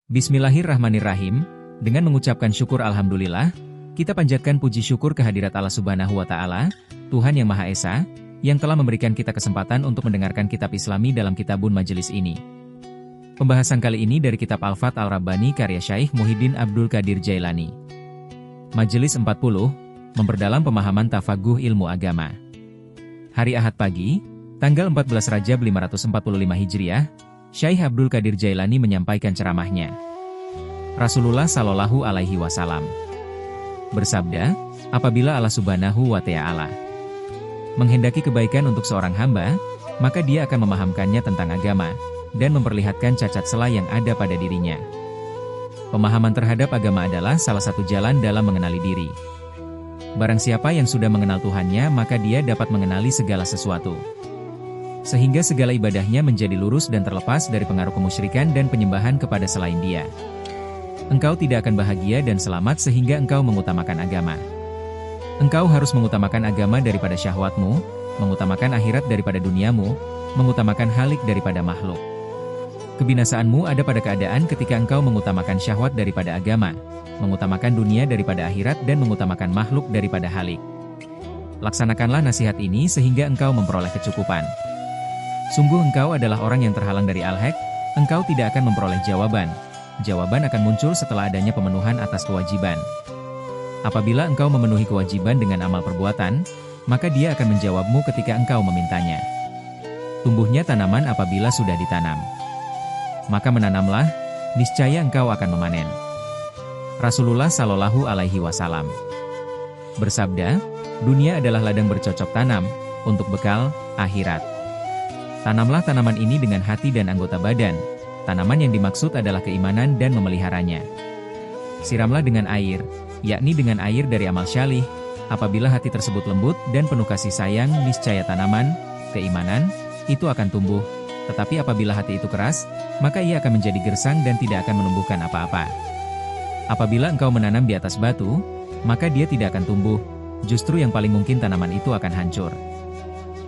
Bismillahirrahmanirrahim, dengan mengucapkan syukur Alhamdulillah, kita panjatkan puji syukur kehadirat Allah Subhanahu wa Ta'ala, Tuhan yang Maha Esa, yang telah memberikan kita kesempatan untuk mendengarkan kitab Islami dalam kitabun majelis ini. Pembahasan kali ini dari kitab Al-Fath Al-Rabbani karya Syaikh Muhyiddin Abdul Qadir Jailani. Majelis 40, memperdalam pemahaman tafaguh ilmu agama. Hari Ahad pagi, tanggal 14 Rajab 545 Hijriah, Syaikh Abdul Qadir Jailani menyampaikan ceramahnya. Rasulullah Shallallahu Alaihi Wasallam bersabda, apabila Allah Subhanahu wa Ta'ala menghendaki kebaikan untuk seorang hamba, maka dia akan memahamkannya tentang agama, dan memperlihatkan cacat celah yang ada pada dirinya. Pemahaman terhadap agama adalah salah satu jalan dalam mengenali diri. Barang siapa yang sudah mengenal Tuhannya, maka dia dapat mengenali segala sesuatu. Sehingga segala ibadahnya menjadi lurus dan terlepas dari pengaruh kemusyrikan dan penyembahan kepada selain Dia. Engkau tidak akan bahagia dan selamat sehingga engkau mengutamakan agama. Engkau harus mengutamakan agama daripada syahwatmu, mengutamakan akhirat daripada duniamu, mengutamakan halik daripada makhluk. Kebinasaanmu ada pada keadaan ketika engkau mengutamakan syahwat daripada agama, mengutamakan dunia daripada akhirat dan mengutamakan makhluk daripada halik. Laksanakanlah nasihat ini sehingga engkau memperoleh kecukupan. Sungguh engkau adalah orang yang terhalang dari al-haq, engkau tidak akan memperoleh jawaban. Jawaban akan muncul setelah adanya pemenuhan atas kewajiban. Apabila engkau memenuhi kewajiban dengan amal perbuatan, maka dia akan menjawabmu ketika engkau memintanya. Tumbuhnya tanaman apabila sudah ditanam. Maka menanamlah, niscaya engkau akan memanen. Rasulullah Shallallahu Alaihi Wasallam bersabda, dunia adalah ladang bercocok tanam, untuk bekal akhirat. Tanamlah tanaman ini dengan hati dan anggota badan. Tanaman yang dimaksud adalah keimanan dan memeliharanya. Siramlah dengan air, yakni dengan air dari amal syalih. Apabila hati tersebut lembut dan penuh kasih sayang, niscaya tanaman, keimanan, itu akan tumbuh. Tetapi apabila hati itu keras, maka ia akan menjadi gersang dan tidak akan menumbuhkan apa-apa. Apabila engkau menanam di atas batu, maka dia tidak akan tumbuh. Justru yang paling mungkin tanaman itu akan hancur.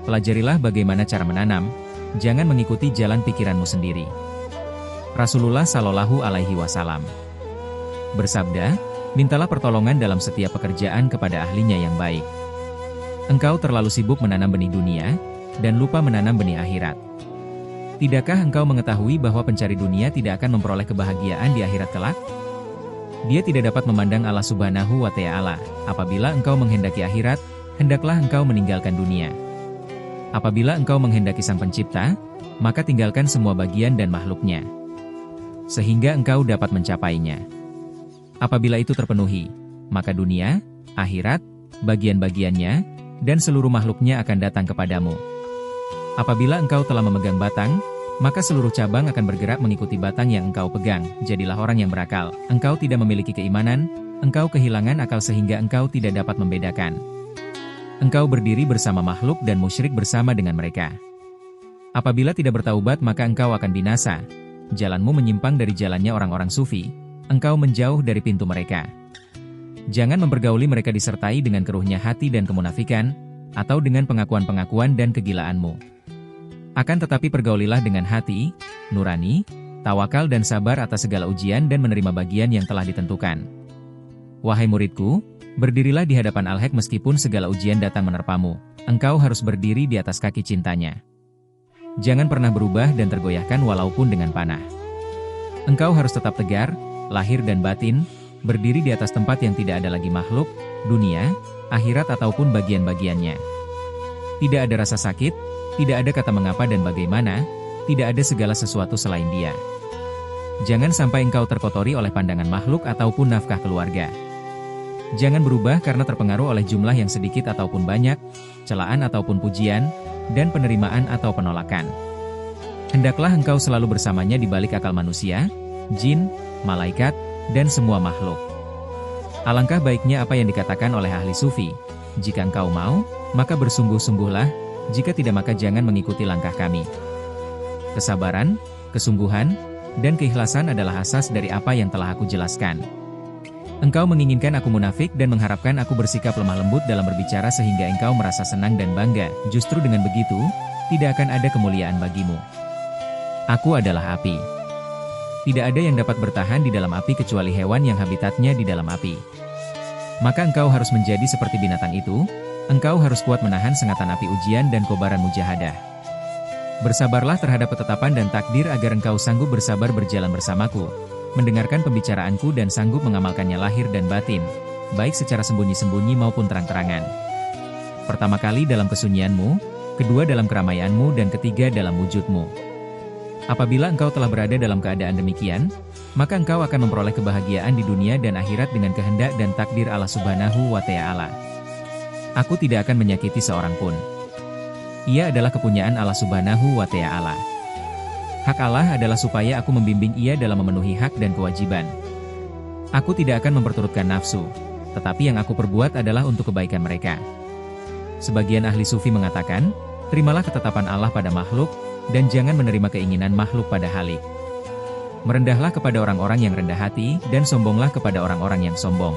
Pelajarilah bagaimana cara menanam, jangan mengikuti jalan pikiranmu sendiri. Rasulullah Shallallahu Alaihi Wasallam bersabda, mintalah pertolongan dalam setiap pekerjaan kepada ahlinya yang baik. Engkau terlalu sibuk menanam benih dunia, dan lupa menanam benih akhirat. Tidakkah engkau mengetahui bahwa pencari dunia tidak akan memperoleh kebahagiaan di akhirat kelak? Dia tidak dapat memandang Allah Subhanahu wa Ta'ala. Apabila engkau menghendaki akhirat, hendaklah engkau meninggalkan dunia. Apabila engkau menghendaki Sang Pencipta, maka tinggalkan semua bagian dan makhluknya, sehingga engkau dapat mencapainya. Apabila itu terpenuhi, maka dunia, akhirat, bagian-bagiannya, dan seluruh makhluknya akan datang kepadamu. Apabila engkau telah memegang batang, maka seluruh cabang akan bergerak mengikuti batang yang engkau pegang. Jadilah orang yang berakal. Engkau tidak memiliki keimanan, engkau kehilangan akal sehingga engkau tidak dapat membedakan. Engkau berdiri bersama makhluk dan musyrik bersama dengan mereka. Apabila tidak bertaubat maka engkau akan binasa. Jalanmu menyimpang dari jalannya orang-orang sufi. Engkau menjauh dari pintu mereka. Jangan mempergauli mereka disertai dengan keruhnya hati dan kemunafikan, atau dengan pengakuan-pengakuan dan kegilaanmu. Akan tetapi pergaulilah dengan hati, nurani, tawakal dan sabar atas segala ujian dan menerima bagian yang telah ditentukan. Wahai muridku, berdirilah di hadapan al-haq meskipun segala ujian datang menerpamu. Engkau harus berdiri di atas kaki cintanya. Jangan pernah berubah dan tergoyahkan walaupun dengan panah. Engkau harus tetap tegar, lahir dan batin, berdiri di atas tempat yang tidak ada lagi makhluk, dunia, akhirat ataupun bagian-bagiannya. Tidak ada rasa sakit, tidak ada kata mengapa dan bagaimana, tidak ada segala sesuatu selain Dia. Jangan sampai engkau terkotori oleh pandangan makhluk ataupun nafkah keluarga. Jangan berubah karena terpengaruh oleh jumlah yang sedikit ataupun banyak, celaan ataupun pujian, dan penerimaan atau penolakan. Hendaklah engkau selalu bersamanya di balik akal manusia, jin, malaikat, dan semua makhluk. Alangkah baiknya apa yang dikatakan oleh ahli sufi, jika engkau mau, maka bersungguh-sungguhlah, jika tidak maka jangan mengikuti langkah kami. Kesabaran, kesungguhan, dan keikhlasan adalah asas dari apa yang telah aku jelaskan. Engkau menginginkan aku munafik dan mengharapkan aku bersikap lemah lembut dalam berbicara sehingga engkau merasa senang dan bangga. Justru dengan begitu, tidak akan ada kemuliaan bagimu. Aku adalah api. Tidak ada yang dapat bertahan di dalam api kecuali hewan yang habitatnya di dalam api. Maka engkau harus menjadi seperti binatang itu, engkau harus kuat menahan sengatan api ujian dan kobaran mujahadah. Bersabarlah terhadap ketetapan dan takdir agar engkau sanggup bersabar berjalan bersamaku, mendengarkan pembicaraanku dan sanggup mengamalkannya lahir dan batin, baik secara sembunyi-sembunyi maupun terang-terangan. Pertama kali dalam kesunyianmu, kedua dalam keramaianmu dan ketiga dalam wujudmu. Apabila engkau telah berada dalam keadaan demikian, maka engkau akan memperoleh kebahagiaan di dunia dan akhirat dengan kehendak dan takdir Allah Subhanahu wa Ta'ala. Aku tidak akan menyakiti seorang pun. Ia adalah kepunyaan Allah Subhanahu wa Ta'ala. Hak Allah adalah supaya aku membimbing ia dalam memenuhi hak dan kewajiban. Aku tidak akan memperturutkan nafsu, tetapi yang aku perbuat adalah untuk kebaikan mereka. Sebagian ahli sufi mengatakan, terimalah ketetapan Allah pada makhluk, dan jangan menerima keinginan makhluk pada halik. Merendahlah kepada orang-orang yang rendah hati, dan sombonglah kepada orang-orang yang sombong.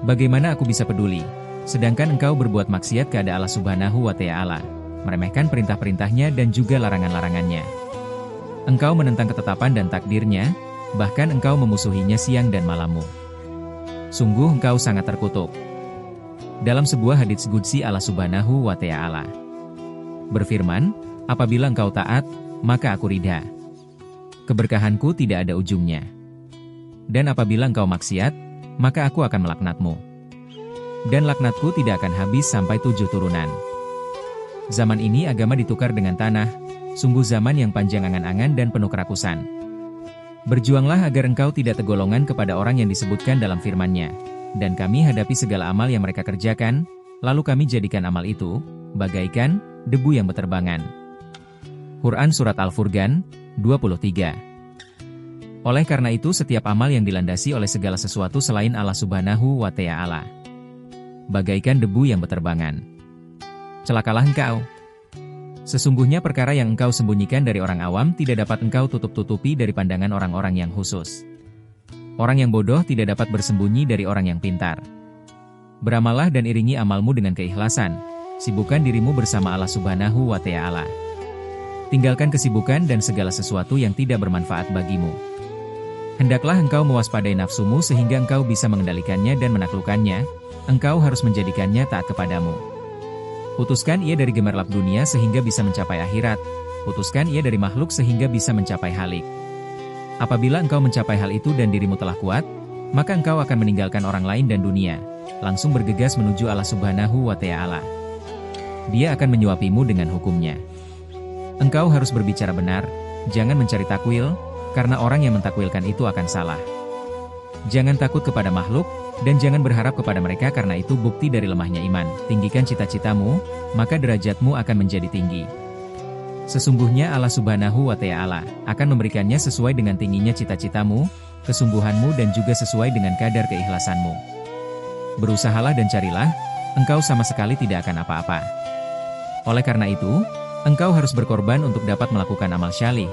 Bagaimana aku bisa peduli, sedangkan engkau berbuat maksiat kepada Allah Subhanahu wa Ta'ala, meremehkan perintah-perintahnya dan juga larangan-larangannya. Engkau menentang ketetapan dan takdirnya, bahkan engkau memusuhinya siang dan malammu. Sungguh engkau sangat terkutuk. Dalam sebuah hadits qudsi Allah Subhanahu wa Ta'ala berfirman, apabila engkau taat, maka aku ridha. Keberkahanku tidak ada ujungnya. Dan apabila engkau maksiat, maka aku akan melaknatmu. Dan laknatku tidak akan habis sampai 7 turunan. Zaman ini agama ditukar dengan tanah, sungguh zaman yang panjang angan-angan dan penuh kerakusan. Berjuanglah agar engkau tidak tergolongan kepada orang yang disebutkan dalam firman-Nya. Dan kami hadapi segala amal yang mereka kerjakan, lalu kami jadikan amal itu, bagaikan debu yang berterbangan. Quran Surat Al-Furqan, 23. Oleh karena itu setiap amal yang dilandasi oleh segala sesuatu selain Allah Subhanahu wa Ta'ala, bagaikan debu yang berterbangan. Celakalah engkau. Sesungguhnya perkara yang engkau sembunyikan dari orang awam tidak dapat engkau tutup-tutupi dari pandangan orang-orang yang khusus. Orang yang bodoh tidak dapat bersembunyi dari orang yang pintar. Beramallah dan iringi amalmu dengan keikhlasan, sibukkan dirimu bersama Allah Subhanahu wa Ta'ala. Tinggalkan kesibukan dan segala sesuatu yang tidak bermanfaat bagimu. Hendaklah engkau mewaspadai nafsumu sehingga engkau bisa mengendalikannya dan menaklukkannya, engkau harus menjadikannya taat kepadamu. Putuskan ia dari gemerlap dunia sehingga bisa mencapai akhirat, putuskan ia dari makhluk sehingga bisa mencapai halik. Apabila engkau mencapai hal itu dan dirimu telah kuat, maka engkau akan meninggalkan orang lain dan dunia, langsung bergegas menuju Allah Subhanahu wa Ta'ala. Dia akan menyuapimu dengan hukumnya. Engkau harus berbicara benar, jangan mencari takwil, karena orang yang mentakwilkan itu akan salah. Jangan takut kepada makhluk, dan jangan berharap kepada mereka karena itu bukti dari lemahnya iman. Tinggikan cita-citamu, maka derajatmu akan menjadi tinggi. Sesungguhnya Allah Subhanahu wa Ta'ala akan memberikannya sesuai dengan tingginya cita-citamu, kesungguhanmu dan juga sesuai dengan kadar keikhlasanmu. Berusahalah dan carilah, engkau sama sekali tidak akan apa-apa. Oleh karena itu, engkau harus berkorban untuk dapat melakukan amal syalih,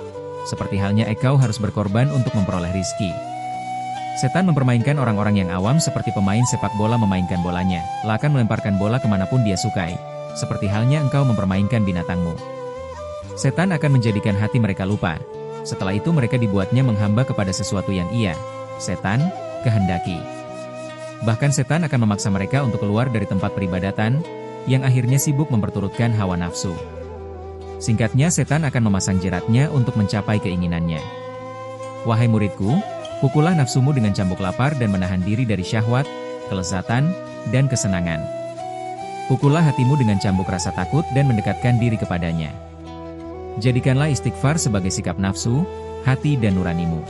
seperti halnya engkau harus berkorban untuk memperoleh rizki. Setan mempermainkan orang-orang yang awam seperti pemain sepak bola memainkan bolanya, akan melemparkan bola kemanapun dia sukai, seperti halnya engkau mempermainkan binatangmu. Setan akan menjadikan hati mereka lupa, setelah itu mereka dibuatnya menghamba kepada sesuatu yang setan, kehendaki. Bahkan setan akan memaksa mereka untuk keluar dari tempat peribadatan, yang akhirnya sibuk memperturutkan hawa nafsu. Singkatnya setan akan memasang jeratnya untuk mencapai keinginannya. Wahai muridku, pukullah nafsumu dengan cambuk lapar dan menahan diri dari syahwat, kelezatan, dan kesenangan. Pukullah hatimu dengan cambuk rasa takut dan mendekatkan diri kepadanya. Jadikanlah istighfar sebagai sikap nafsu, hati dan nuranimu.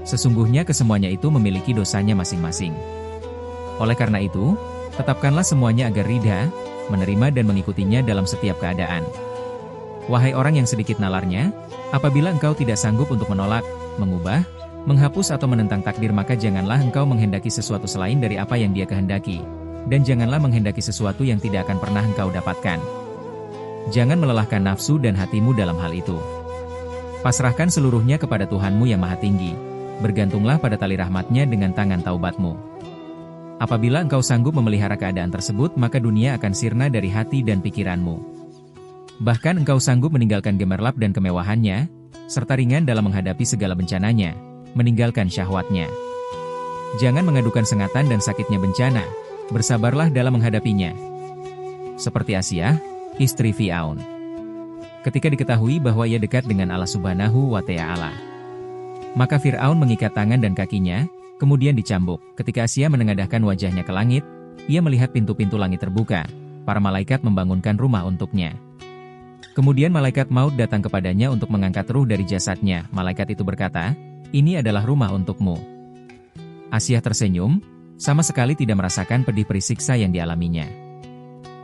Sesungguhnya kesemuanya itu memiliki dosanya masing-masing. Oleh karena itu, tetapkanlah semuanya agar ridha, menerima dan mengikutinya dalam setiap keadaan. Wahai orang yang sedikit nalarnya, apabila engkau tidak sanggup untuk menolak, mengubah, menghapus atau menentang takdir maka janganlah engkau menghendaki sesuatu selain dari apa yang dia kehendaki, dan janganlah menghendaki sesuatu yang tidak akan pernah engkau dapatkan. Jangan melelahkan nafsu dan hatimu dalam hal itu. Pasrahkan seluruhnya kepada Tuhanmu yang Maha Tinggi, bergantunglah pada tali rahmatnya dengan tangan taubatmu. Apabila engkau sanggup memelihara keadaan tersebut maka dunia akan sirna dari hati dan pikiranmu. Bahkan engkau sanggup meninggalkan gemerlap dan kemewahannya, serta ringan dalam menghadapi segala bencananya, meninggalkan syahwatnya. Jangan mengadukan sengatan dan sakitnya bencana, bersabarlah dalam menghadapinya. Seperti Asiah, istri Fir'aun. Ketika diketahui bahwa ia dekat dengan Allah Subhanahu wa Ta'ala, maka Fir'aun mengikat tangan dan kakinya, kemudian dicambuk. Ketika Asiah menengadahkan wajahnya ke langit, ia melihat pintu-pintu langit terbuka, para malaikat membangunkan rumah untuknya. Kemudian malaikat maut datang kepadanya untuk mengangkat ruh dari jasadnya. Malaikat itu berkata, "Ini adalah rumah untukmu." Asiah tersenyum, sama sekali tidak merasakan pedih-perih siksa yang dialaminya.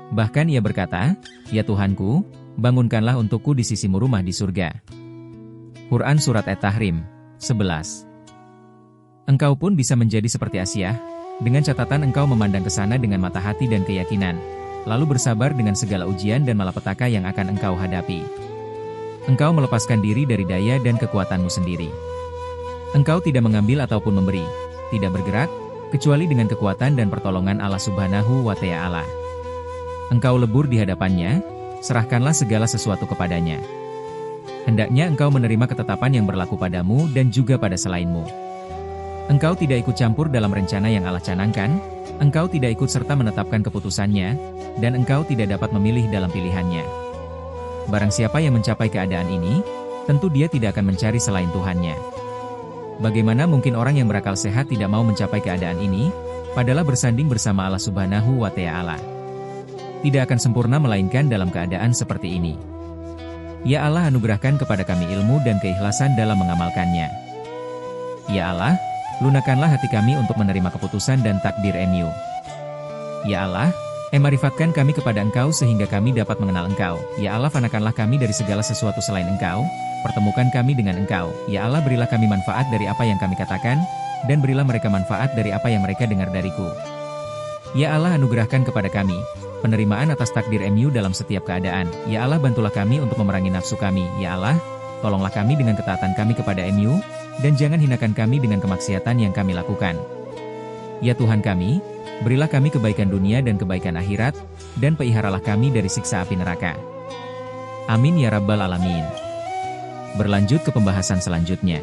Bahkan ia berkata, "Ya Tuhanku, bangunkanlah untukku di sisimu rumah di surga." Quran Surat At-Tahrim 11. Engkau pun bisa menjadi seperti Asiah, dengan catatan engkau memandang ke sana dengan mata hati dan keyakinan, lalu bersabar dengan segala ujian dan malapetaka yang akan engkau hadapi. Engkau melepaskan diri dari daya dan kekuatanmu sendiri. Engkau tidak mengambil ataupun memberi, tidak bergerak, kecuali dengan kekuatan dan pertolongan Allah Subhanahu wa Ta'ala. Engkau lebur di hadapannya, serahkanlah segala sesuatu kepadanya. Hendaknya engkau menerima ketetapan yang berlaku padamu dan juga pada selainmu. Engkau tidak ikut campur dalam rencana yang Allah canangkan, engkau tidak ikut serta menetapkan keputusannya, dan engkau tidak dapat memilih dalam pilihannya. Barang siapa yang mencapai keadaan ini, tentu dia tidak akan mencari selain Tuhannya. Bagaimana mungkin orang yang berakal sehat tidak mau mencapai keadaan ini, padahal bersanding bersama Allah Subhanahu wa Ta'ala? Tidak akan sempurna melainkan dalam keadaan seperti ini. Ya Allah, anugerahkan kepada kami ilmu dan keikhlasan dalam mengamalkannya. Ya Allah, lunakanlah hati kami untuk menerima keputusan dan takdir MU. Ya Allah, marifatkan kami kepada Engkau sehingga kami dapat mengenal Engkau. Ya Allah, fanakanlah kami dari segala sesuatu selain Engkau, pertemukan kami dengan Engkau. Ya Allah, berilah kami manfaat dari apa yang kami katakan, dan berilah mereka manfaat dari apa yang mereka dengar dariku. Ya Allah, anugerahkan kepada kami penerimaan atas takdir MU dalam setiap keadaan. Ya Allah, bantulah kami untuk memerangi nafsu kami. Ya Allah, tolonglah kami dengan ketaatan kami kepada MU, dan jangan hinakan kami dengan kemaksiatan yang kami lakukan. Ya Tuhan kami, berilah kami kebaikan dunia dan kebaikan akhirat, dan peliharalah kami dari siksa api neraka. Amin ya Rabbal Alamin. Berlanjut ke pembahasan selanjutnya.